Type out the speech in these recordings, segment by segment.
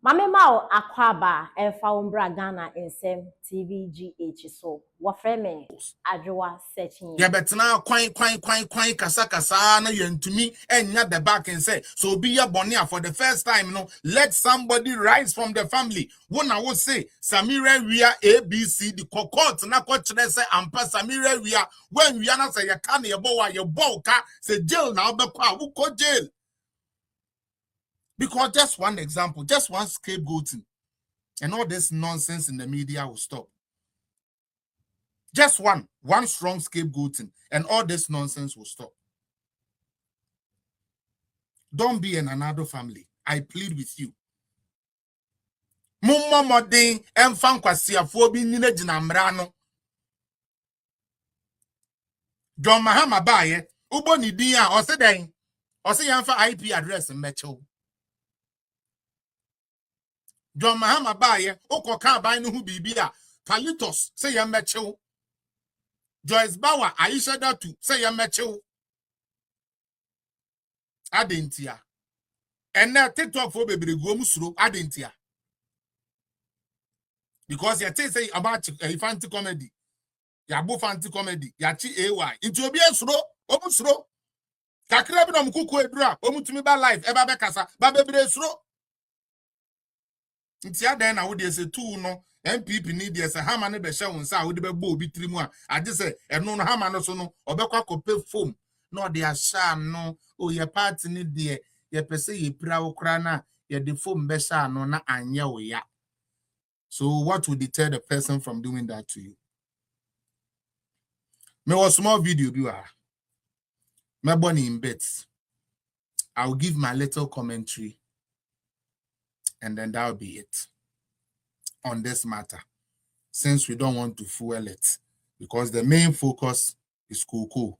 Mame Mao Akwaba Efa Umbra Ghana Nsem TVGH so wafreme adwoa searching ya betena kwan kasa na yentumi enya the back and say so be ya bonia for the first time let somebody rise from the family wona wo say Samira Wia ABC the court na ko kire say ampa Samira Wia when wia na say ya ka na ye bo ka say jail na obekwa wo ko jail. Because just one example, just one scapegoating, and all this nonsense in the media will stop. Just one strong scapegoating, and all this nonsense will stop. Don't be in another family. I plead with you. Mumma modern and fanquasia for being in a jinamrano. John Mahama Baye, Uboni Dia, or Sedain, or say for IP address in Metro. John Mahama Baye, Okoka Binu Bibia, Palitos, say a Metro. Joyce Bauer, Aisha Datu, say a Metro. Adentia. And now TikTok for baby go musro adentia. Because you say about a fancy comedy. Ya bo fancy comedy. Ya chi AY. Into be a sro, omusro. Kakra bi na mkuku edura, omutumi ba life, eba be kasa, ba bebre sro. Ntia den na wo de se tu no, MPP ni de se hama ne be hye won sa wo de be bo obi trimu a, age se eno no hama no so no, obekwa kope foam. No de asha no, o ye party ni de ye pese ye pira wo kra na, ye de foam be sha no na anya wo ya. So what would deter the person from doing that to you? Me was small video biwa. Me born in bets. I'll give my little commentary, and then that'll be it on this matter. Since we don't want to fuel it, because the main focus is Coco,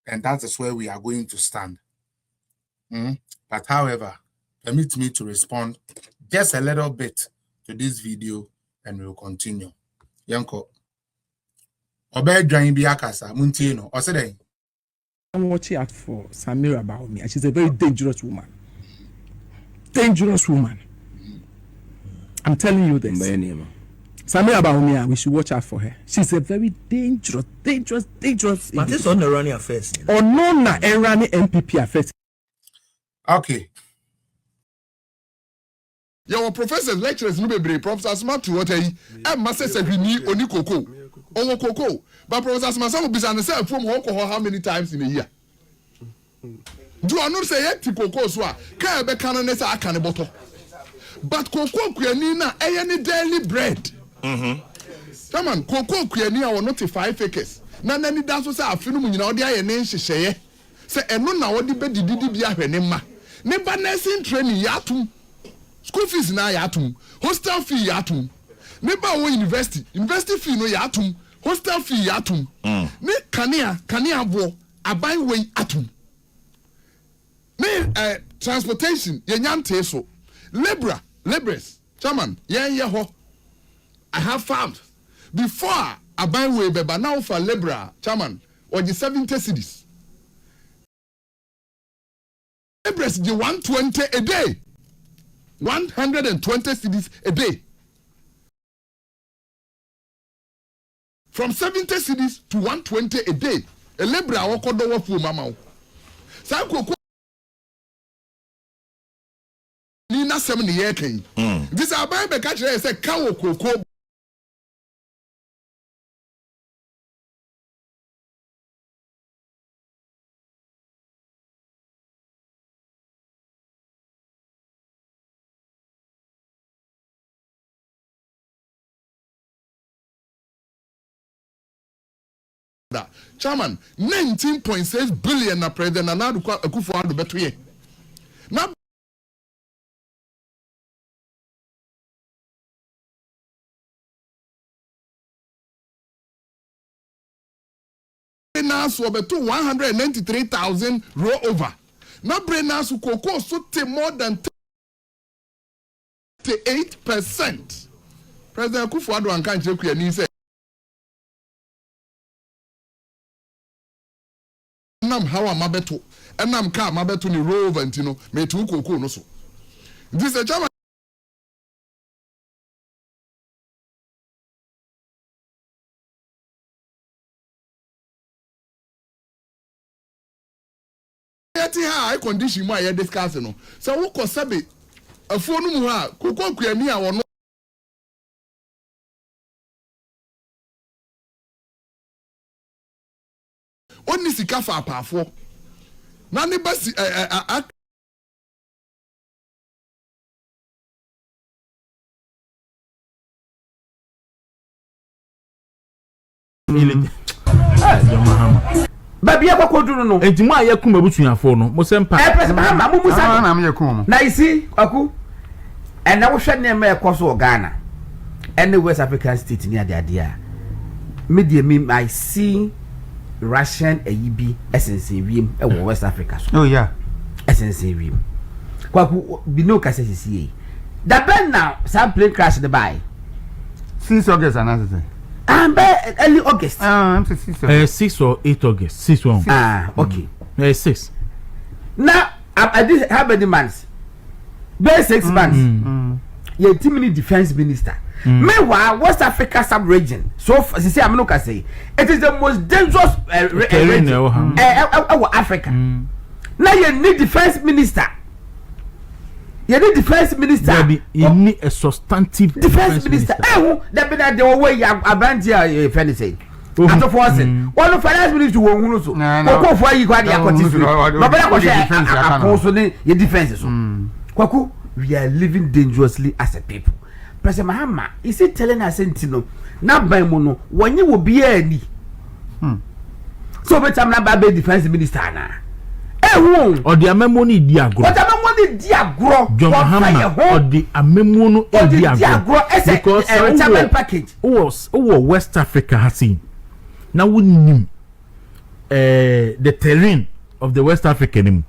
and that is where we are going to stand. But however, permit me to respond just a little bit to this video, and we'll continue. Yanko. Obey Join Biakasa, Muntino, or say, I'm watching out for Samira about me. She's a very dangerous woman. Dangerous woman. I'm telling you this. Samira Baumia, we should watch out for her. She's a very dangerous. But this on the running affairs. Or no, na running MPP affairs. Okay. Your professors, lecturers, no be Professor Smart to what I must say we need only cocoa. Oh, cocoa. But Professor Smart will be on from alcohol how many times in a year? Do I not say it to cocoa? So can be canoness a can bottle. But cocoa quenina any daily bread. Come on, cocoa quenina or not 5 acres. None any dance was a film in your day and name she say. Say, and no now what the bed did be a nema. Never nursing training yatum. School fees na yatum. Hostel fee yatum. Never wo university fee no yatum. Hostel fee yatum. Ne kania bo abai way atum. Ne transportation yenyante so. Laborers, chairman, ho. I have found before abai way beba now for laborer, chairman, or the 70 cities. Laborers the 120 a day. 120 cities a day. From 70 cities to 120 a day. A laborer walk on the work for mama. Sanko Nina 7 year king. This are by the catcher say cow cocoa. Chairman, 19.6 billion na president na nadu kwa Akufo-Addo beto ye. Na Brenas beto 193,000 roll over. Na Brenas cocoa so more than 38%. President Akufo-Addo anka nche ku ani say nam hawa mabeto enam ka mabeto ni rover ntino metu kokoo no so this a chairman Getting high condition my you discuss no. So who ko sabe afo no mu ha kokon kuani a wono Oni sika fa apafo. Na ne basi Baby akwakoduru no entimu a yakum abutuafo no mo sempa press Mahama mo musa na me yakum na isi kwaku na wo hwe ne me ekoso Ghana and West African state ni ade a media me I see Russian ayibi essence wiem e wo West Africa so oh yeah essence wiem kwaku bi no ka sisi da ben now some plane crash the by 6 August another early August. I'm 6 or 8 August. 6 1. Okay. 6. Now, I did how many months? Bare 6 months. You're Timini defense minister. Meanwhile, West Africa sub-region. So, see, I'm not gonna say it is the most dangerous region of Africa. Now you need defense minister. You need defense minister. You need a substantive defense minister. That be that the way you are brand here, Fanny say. At the force, one of finance minister will who so. Go for you got the acquisition. But I also need your defense. Kwaku, we are living dangerously as a people. President Mahama, is it telling us no? Not by mono, when you will be any. So, but I'm not by defense minister now. Or the amemoni diagro. What amemoni diagro? John Mahama or the amemono diagro. Because a retirement package. Was West Africa has seen. Now we knew the terrain of the West African.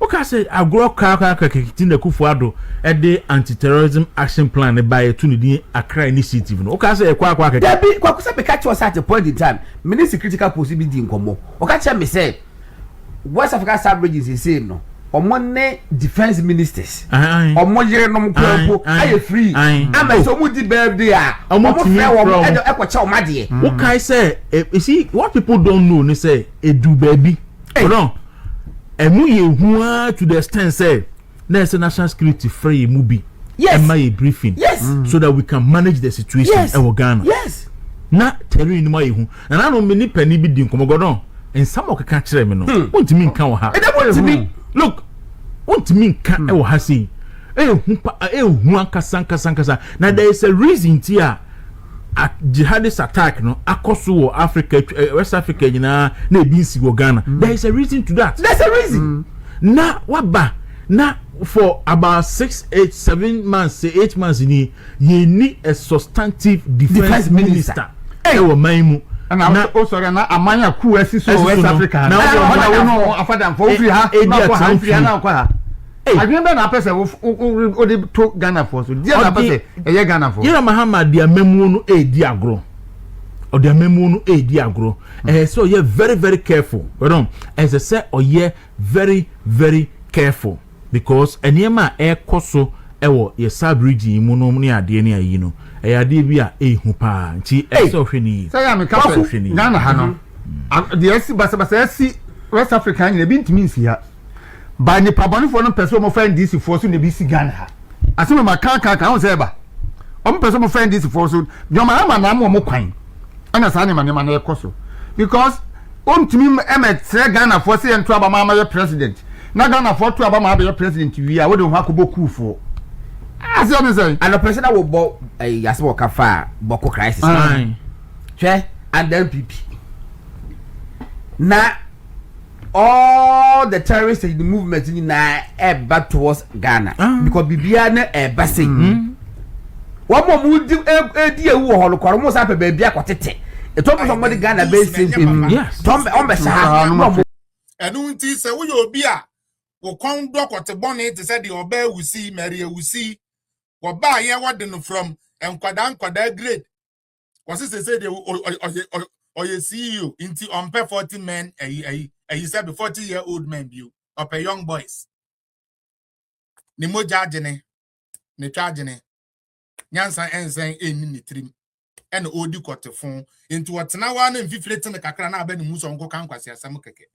Okay, say agro kaka kitin the Kufuado at the anti-terrorism action plan by Tunidi Accra initiative. Okay, say kwa there be kwakusa be catch us at a point in time. Minister critical possibility in Komo. Okay, me say West Africa sub-regions is same no. Omone defense ministers. Omo yere no mkwapo aye free. Ama so mu di birthday a. Omo frɛ wo e ko cha omade. What can I say? You see what people don't know they say edu baby. No. Emu ye hu to the extent say there's a national security free movie. Yes. Am I briefing? Yes. So that we can manage the situation in Ghana. Yes. Na terrain ni ma ye hu. Na no many penny bi di nkomogodon. And some of the catcher me no. What do you mean can ha? Look, what do you mean can e ha say? Hu kasa. Now there is a reason here jihadist attack no akoso Africa West Africa na ebi si Ghana. There is a reason to that. There's a reason. Na waba na for about 6, 8, 7 months, 8 months you need a substantive defense minister. Ewo maimu. And I'm also na amanya ku esi so West Africa. Now no afadam for free ha. Na ko ha free na ko ha. I remember na person o dey to Ghana for so. Dia na person e Ghana for. Yera Mahama dia memu no di agro. O dia memu no di agro. So you very very careful. Well as I say you very very careful because enema koso ewo ye sub region mu no ni ade ni ayi no. Ade bi a hu pa nti so hweni say am ka so Ghana ha no the esi basa esi West Africa ni bi ntimi nsi ha ba ni pabonifo no person mo find this for so ne bi si Ghana ha asem ma kan ho say ba o mo person mo find this for so joma ama na mo kwan ana sa ne ma na ekoso because o ntimi emetre Ghana for say ento aba ma ye president na Ghana for to aba ma be president wi a wo de ho akoboku for as you say and the president will bo yasbo kafa boko crisis che and then PP na all the terrorists in the movement in na back towards Ghana because bibia na say one more mu di ewu ho lokoro mo sa pe bibia kwotete e to somebody Ghana based yes tom on be sa enu nti se wo ye obi a wo kon dokote bone te se de oba wusi meri wusi wo ba ye wode no from enkwada grade was say de oye CEO inti on pay 40 men you said 40-year-old men view up a young boys ni moja agene ni twagene nyansa ensen eni ni trim en odi kotefon into watena wa na mfiflete ne kakra na aba ni muso nko kan kwase asam keke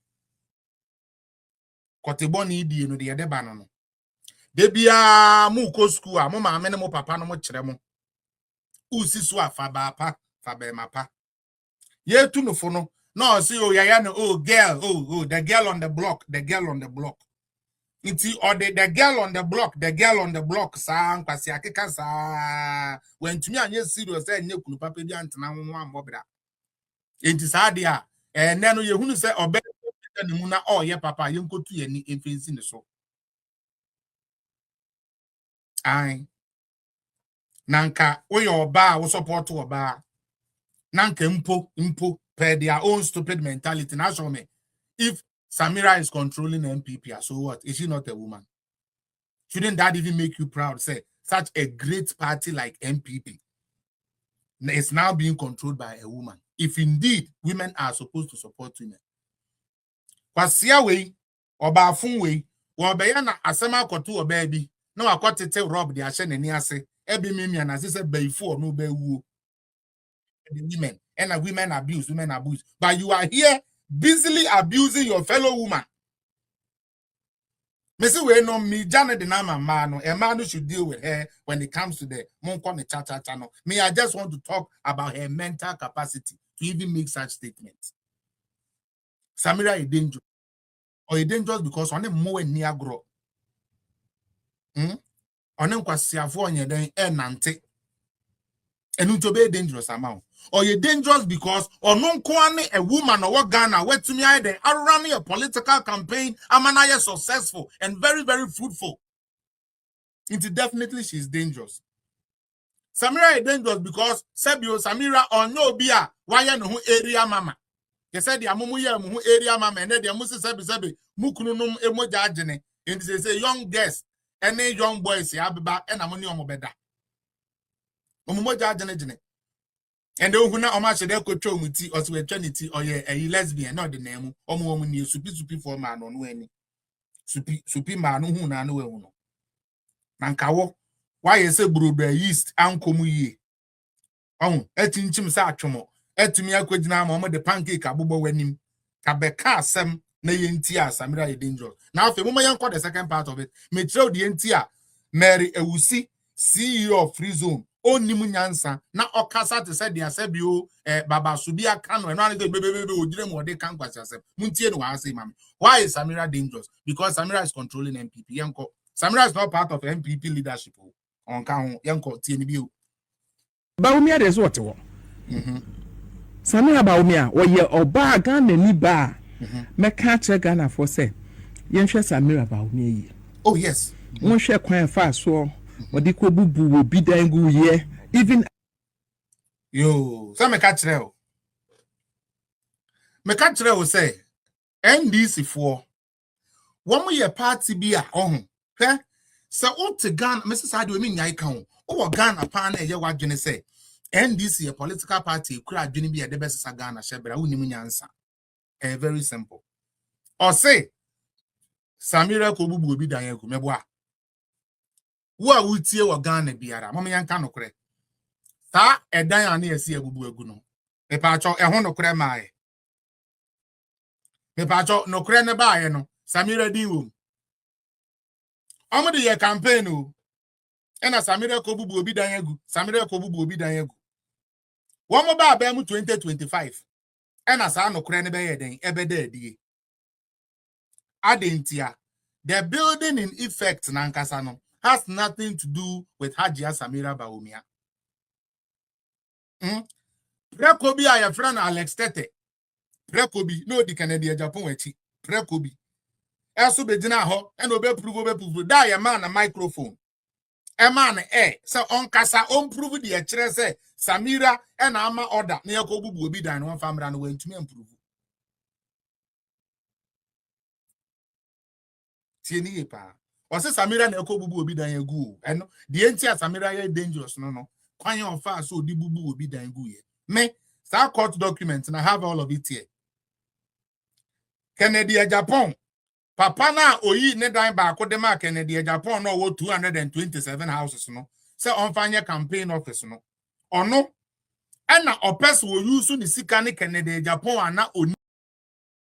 koteboni di no de deba no de bia mu ko school a mo ma me ne mo papa no mo kire mo usi so afa ba pa fa be mapa ye tu no fo no no see oh ya no oh girl oh the girl on the block Iti or the girl on the block sa nkwasi akeka sa wentumi anye serious e nye kunu papa bi antena ho ambobra enti sa de a ne no yehunu se obe ne mu na oh ye papa ye nkotu ye ni efensi ne so ai nanka wo ye oba wo support oba nanka mpo per their own stupid mentality na show me if Samira is controlling MPP, so what? Is she not a woman? Shouldn't that even make you proud? Say, such a great party like MPP is now being controlled by a woman. If indeed women are supposed to support women. Kwasia way, or bafun way, or bayana asema kotu or baby, no I got to tell Rob the Ashen and Yase, Ebi Mimi and as I said, before no be woo. The women and women abuse. But you are here busily abusing your fellow woman. Missy we no me Janet the Nama man, a man who should deal with her when it comes to the Monkon Chacha channel. Me, I just want to talk about her mental capacity to even make such statements. Samira is dangerous. Or is dangerous because on them more near grow. On them kwasiafo onye den nante. And to be dangerous amount. Or you're dangerous because or non a woman or what Ghana where to me either are running a political campaign amana successful and very, very fruitful. It's definitely she's dangerous. Samira is dangerous because Sebio Samira or no bia why no area mama. They said the amumu mu area mama and they must sebi mukunum emoja ajene and they say young girls and young boys ya beba and amoni omobeda. Omumoja ajene. And the Ohuna Omash de Cocho Muti or Trinity or a lesbian, not the name, woman you supi for man on when supi man who na no. Nankawo, why is a brood yeast uncle ye? Oh, etin chim sachomo, etimia quidna mama the pancake abubo when him Kabeka sem nayentia Samira is dangerous. Now, if a woman caught the second part of it, may throw the entia Mary Ewusi, CEO of Free Zone. Oni munyansa na okasa te se dia se bio baba subia kanu eno ane bebe odire mo de kan kwasi asem muntie no wa say mama why is Samira dangerous because Samira is controlling MPP yanko Samira is not part of MPP leadership on kan yanko tie ni bio Baumia is what Samira Baumia wo ye oba Ghana ni ba me ka che Ghana for say yenhwe Samira Baumia yi oh yes won hwe kwan fa so Odi ko bubu wo bi dan gu ye even yo so me ka kire o say NDC for wo ye party bi a ohun hwe se o te Ghana Mrs. Adu mi nyai kan o Ghana pa na ye wadwene say NDC a political party kura adwene bi e de besesa Ghana shebra woni mu nyansa very simple or say Samira ko bubu obi dan egu meboa wo a wutie wo Ghana biara mama yanka nokore ta edan ane esi abubu egu no me pa cho eho nokore maaye me pa cho nokore ne baaye no Samira di wo omo de ye campaign o ena Samira ko bubu obi dan egu wo mo ba ba mu 2025 ena sa nokore ne be ye den ebeda adie adentia the building in effect na nkasa no has nothing to do with Hajia Samira Baumia. Prekobi a your friend Alex Tete. Prekobi, no the Canadian Japan wechi. Prekobi. Also be dina ho, and obe prove. Da ya man a microphone. A man so on kasa on prove the echere say Samira and ama order na yakobu bu obi dan one family and went to me improve. Tieni pa. Or say Samira na ekobubu obi dan egu and the entia Samira ye dangerous no kwan on fa so di bubu obi dan egu ye me sa court document and I have all of it here Kennedy Japan papa na oyi ne dan ba ko de ma Kennedy Japan no wo 227 houses no say on fanya campaign office no ono and na opes wo use ni sika ne Kennedy Japan ana oni